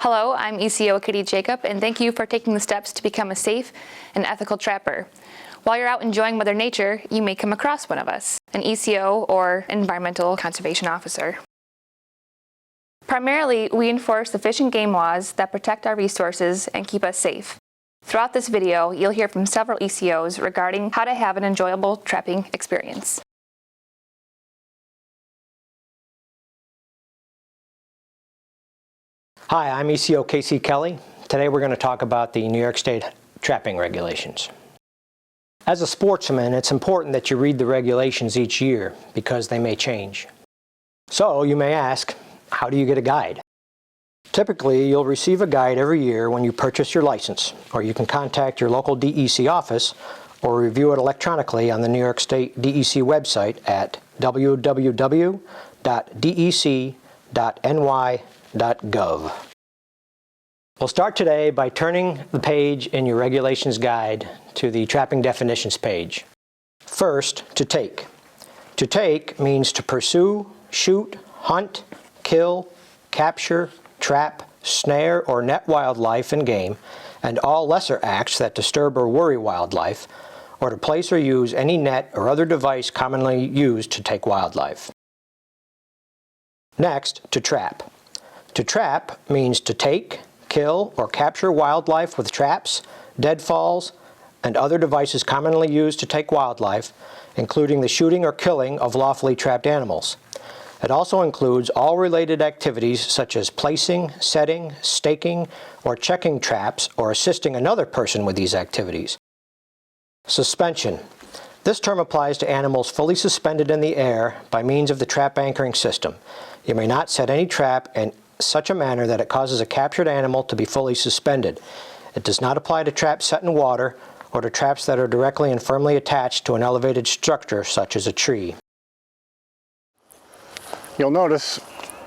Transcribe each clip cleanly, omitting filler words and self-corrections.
Hello, I'm ECO Katie Jacob, and thank you for taking the steps to become a safe and ethical trapper. While you're out enjoying Mother Nature, you may come across one of us, an ECO or Environmental Conservation Officer. Primarily, we enforce the fish and game laws that protect our resources and keep us safe. Throughout this video, you'll hear from several ECOs regarding how to have an enjoyable trapping experience. Hi, I'm ECO Casey Kelly. Today we're going to talk about the New York State trapping regulations. As a sportsman, it's important that you read the regulations each year because they may change. So you may ask, how do you get a guide? Typically, you'll receive a guide every year when you purchase your license, or you can contact your local DEC office or review it electronically on the New York State DEC website at www.dec.ny.gov. We'll start today by turning the page in your regulations guide to the trapping definitions page. First, to take. To take means to pursue, shoot, hunt, kill, capture, trap, snare, or net wildlife and game, and all lesser acts that disturb or worry wildlife, or to place or use any net or other device commonly used to take wildlife. Next, to trap. To trap means to take, kill, or capture wildlife with traps, deadfalls, and other devices commonly used to take wildlife, including the shooting or killing of lawfully trapped animals. It also includes all related activities such as placing, setting, staking, or checking traps or assisting another person with these activities. Suspension. This term applies to animals fully suspended in the air by means of the trap anchoring system. You may not set any trap in such a manner that it causes a captured animal to be fully suspended. It does not apply to traps set in water or to traps that are directly and firmly attached to an elevated structure such as a tree. You'll notice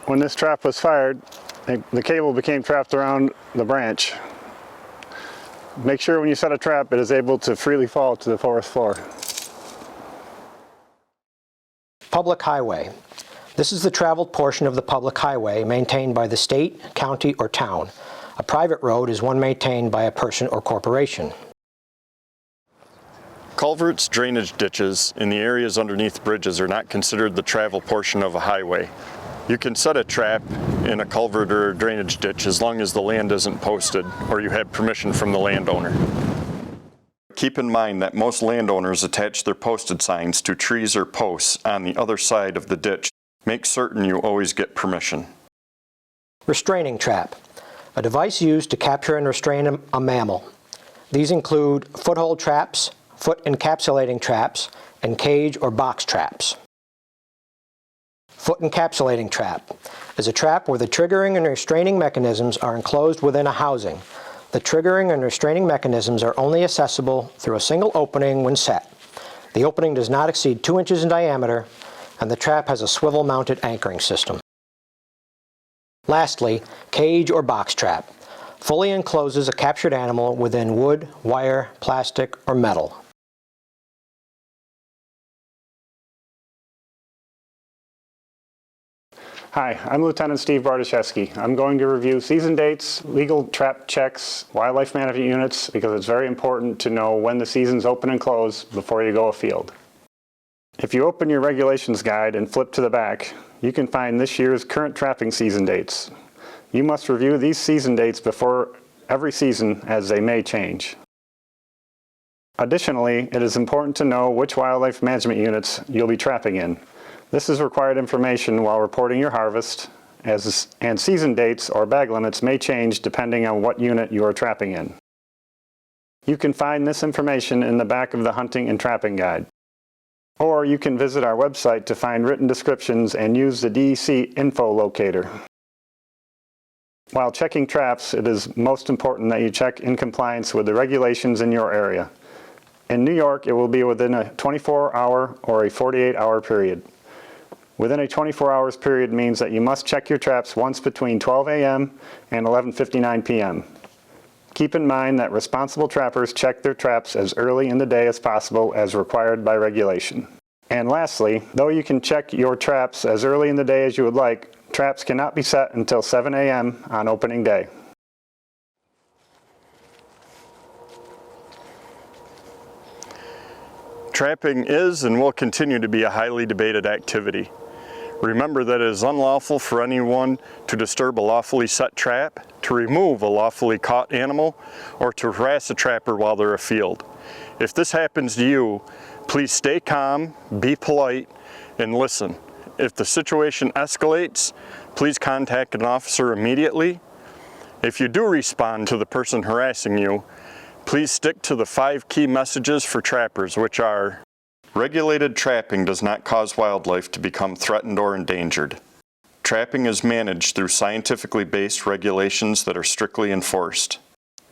when this trap was fired, the cable became trapped around the branch. Make sure when you set a trap it is able to freely fall to the forest floor. Public highway. This is the traveled portion of the public highway maintained by the state, county, or town. A private road is one maintained by a person or corporation. Culverts, drainage ditches, and the areas underneath bridges are not considered the travel portion of a highway. You can set a trap in a culvert or a drainage ditch as long as the land isn't posted or you have permission from the landowner. Keep in mind that most landowners attach their posted signs to trees or posts on the other side of the ditch. Make certain you always get permission. Restraining trap. A device used to capture and restrain a mammal. These include foothold traps, foot encapsulating traps, and cage or box traps. Foot encapsulating trap is a trap where the triggering and restraining mechanisms are enclosed within a housing. The triggering and restraining mechanisms are only accessible through a single opening when set. The opening does not exceed 2 inches in diameter, and the trap has a swivel-mounted anchoring system. Lastly, cage or box trap fully encloses a captured animal within wood, wire, plastic, or metal. Hi, I'm Lieutenant Steve Bartoszewski. I'm going to review season dates, legal trap checks, wildlife management units, because it's very important to know when the seasons open and close before you go afield. If you open your regulations guide and flip to the back, you can find this year's current trapping season dates. You must review these season dates before every season as they may change. Additionally, it is important to know which wildlife management units you'll be trapping in. This is required information while reporting your harvest, and season dates or bag limits may change depending on what unit you are trapping in. You can find this information in the back of the hunting and trapping guide. Or you can visit our website to find written descriptions and use the DEC info locator. While checking traps, it is most important that you check in compliance with the regulations in your area. In New York, it will be within a 24-hour or a 48-hour period. Within a 24 hours period means that you must check your traps once between 12 a.m. and 11:59 p.m. Keep in mind that responsible trappers check their traps as early in the day as possible as required by regulation. And lastly, though you can check your traps as early in the day as you would like, traps cannot be set until 7 a.m. on opening day. Trapping is and will continue to be a highly debated activity. Remember that it is unlawful for anyone to disturb a lawfully set trap, to remove a lawfully caught animal, or to harass a trapper while they're afield. If this happens to you, please stay calm, be polite, and listen. If the situation escalates, please contact an officer immediately. If you do respond to the person harassing you, please stick to the 5 key messages for trappers, which are: regulated trapping does not cause wildlife to become threatened or endangered. Trapping is managed through scientifically based regulations that are strictly enforced.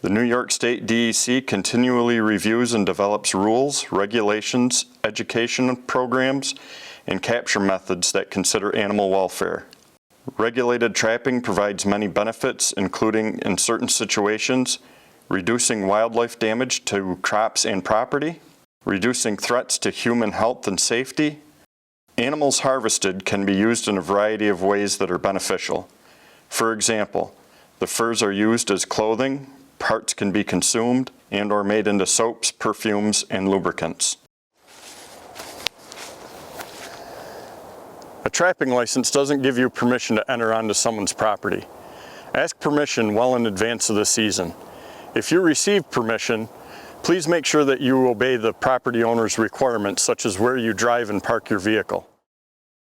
The New York State DEC continually reviews and develops rules, regulations, education programs, and capture methods that consider animal welfare. Regulated trapping provides many benefits, including, in certain situations, reducing wildlife damage to crops and property, reducing threats to human health and safety. Animals harvested can be used in a variety of ways that are beneficial. For example, the furs are used as clothing, parts can be consumed, and/or made into soaps, perfumes, and lubricants. A trapping license doesn't give you permission to enter onto someone's property. Ask permission well in advance of the season. If you receive permission, please make sure that you obey the property owner's requirements, such as where you drive and park your vehicle.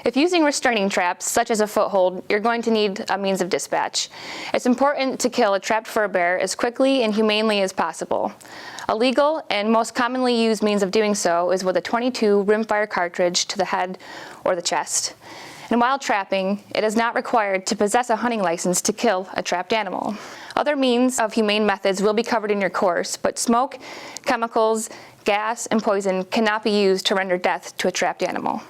If using restraining traps, such as a foothold, you're going to need a means of dispatch. It's important to kill a trapped fur bear as quickly and humanely as possible. A legal and most commonly used means of doing so is with a .22 rimfire cartridge to the head or the chest. And while trapping, it is not required to possess a hunting license to kill a trapped animal. Other means of humane methods will be covered in your course, but smoke, chemicals, gas, and poison cannot be used to render death to a trapped animal.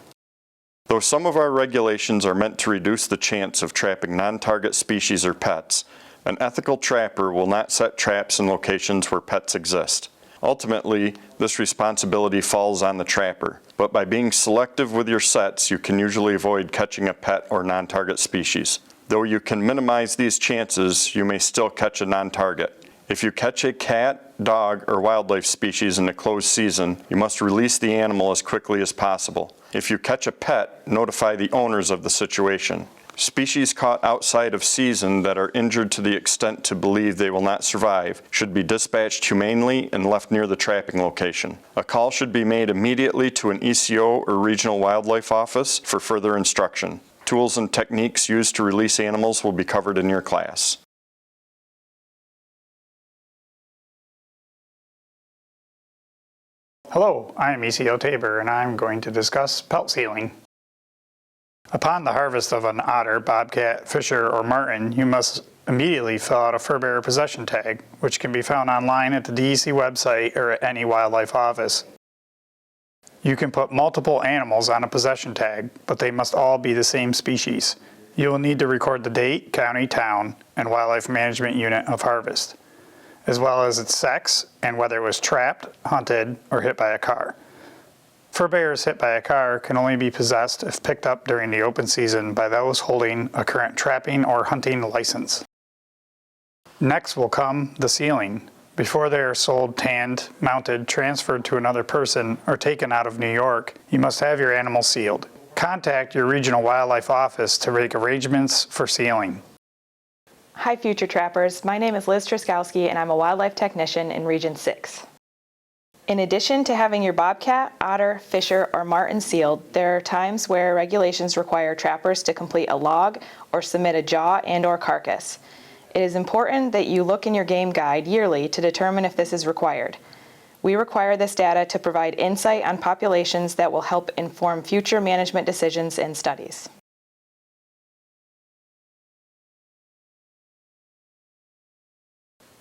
Though some of our regulations are meant to reduce the chance of trapping non-target species or pets, an ethical trapper will not set traps in locations where pets exist. Ultimately, this responsibility falls on the trapper, but by being selective with your sets, you can usually avoid catching a pet or non-target species. Though you can minimize these chances, you may still catch a non-target. If you catch a cat, dog, or wildlife species in a closed season, you must release the animal as quickly as possible. If you catch a pet, notify the owners of the situation. Species caught outside of season that are injured to the extent to believe they will not survive should be dispatched humanely and left near the trapping location. A call should be made immediately to an ECO or regional wildlife office for further instruction. Tools and techniques used to release animals will be covered in your class. Hello, I am ECO Tabor and I'm going to discuss pelt sealing. Upon the harvest of an otter, bobcat, fisher, or marten, you must immediately fill out a fur bearer possession tag, which can be found online at the DEC website or at any wildlife office. You can put multiple animals on a possession tag, but they must all be the same species. You will need to record the date, county, town, and wildlife management unit of harvest, as well as its sex and whether it was trapped, hunted, or hit by a car. Fur bears hit by a car can only be possessed if picked up during the open season by those holding a current trapping or hunting license. Next will come the sealing. Before they are sold, tanned, mounted, transferred to another person, or taken out of New York, you must have your animal sealed. Contact your regional wildlife office to make arrangements for sealing. Hi future trappers, my name is Liz Truskowski and I'm a wildlife technician in Region 6. In addition to having your bobcat, otter, fisher, or marten sealed, there are times where regulations require trappers to complete a log or submit a jaw and/or carcass. It is important that you look in your game guide yearly to determine if this is required. We require this data to provide insight on populations that will help inform future management decisions and studies.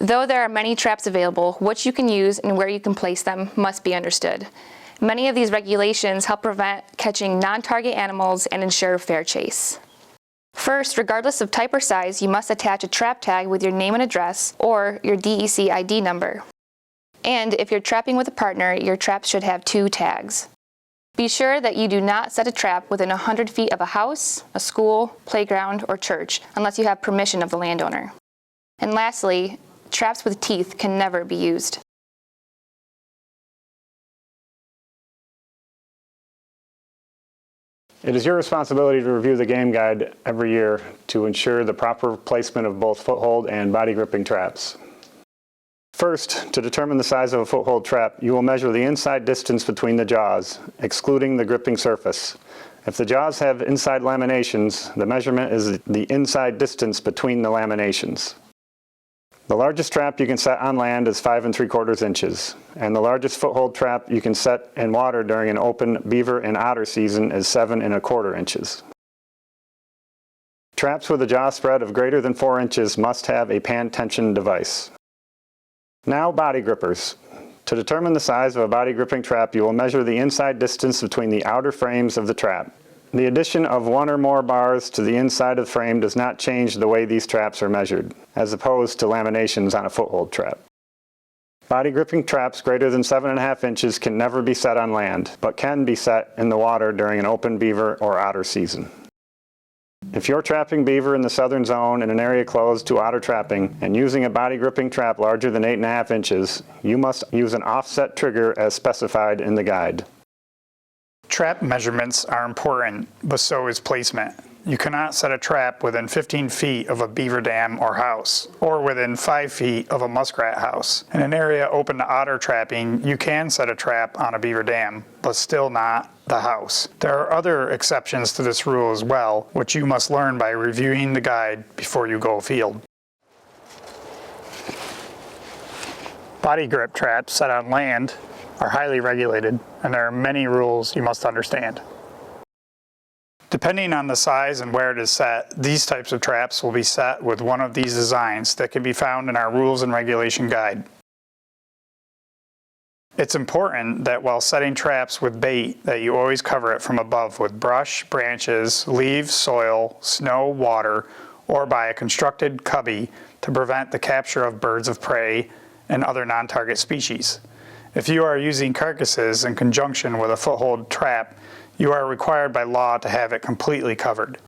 Though there are many traps available, what you can use and where you can place them must be understood. Many of these regulations help prevent catching non-target animals and ensure fair chase. First, regardless of type or size, you must attach a trap tag with your name and address or your DEC ID number. And if you're trapping with a partner, your traps should have 2 tags. Be sure that you do not set a trap within 100 feet of a house, a school, playground, or church unless you have permission of the landowner. And lastly, traps with teeth can never be used. It is your responsibility to review the game guide every year to ensure the proper placement of both foothold and body gripping traps. First, to determine the size of a foothold trap, you will measure the inside distance between the jaws, excluding the gripping surface. If the jaws have inside laminations, the measurement is the inside distance between the laminations. The largest trap you can set on land is 5 3/4 inches, and the largest foothold trap you can set in water during an open beaver and otter season is 7 1/4 inches. Traps with a jaw spread of greater than 4 inches must have a pan tension device. Now, body grippers. To determine the size of a body gripping trap, you will measure the inside distance between the outer frames of the trap. The addition of 1 or more bars to the inside of the frame does not change the way these traps are measured, as opposed to laminations on a foothold trap. Body gripping traps greater than 7 1/2 inches can never be set on land, but can be set in the water during an open beaver or otter season. If you're trapping beaver in the southern zone in an area closed to otter trapping and using a body gripping trap larger than 8 1/2 inches, you must use an offset trigger as specified in the guide. Trap measurements are important, but so is placement. You cannot set a trap within 15 feet of a beaver dam or house, or within 5 feet of a muskrat house. In an area open to otter trapping, you can set a trap on a beaver dam, but still not the house. There are other exceptions to this rule as well, which you must learn by reviewing the guide before you go afield. Body grip traps set on land are highly regulated, and there are many rules you must understand. Depending on the size and where it is set, these types of traps will be set with one of these designs that can be found in our Rules and Regulation Guide. It's important that while setting traps with bait that you always cover it from above with brush, branches, leaves, soil, snow, water, or by a constructed cubby to prevent the capture of birds of prey and other non-target species. If you are using carcasses in conjunction with a foothold trap, you are required by law to have it completely covered.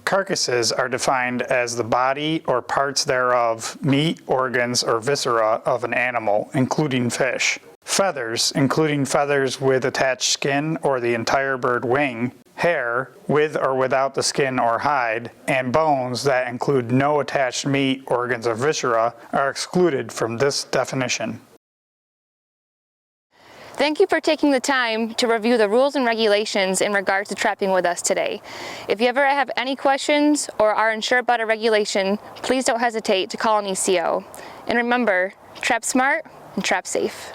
Carcasses are defined as the body or parts thereof, meat, organs, or viscera of an animal, including fish. Feathers, including feathers with attached skin or the entire bird wing, hair, with or without the skin or hide, and bones that include no attached meat, organs, or viscera are excluded from this definition. Thank you for taking the time to review the rules and regulations in regards to trapping with us today. If you ever have any questions or are unsure about a regulation, please don't hesitate to call an ECO. And remember, trap smart and trap safe.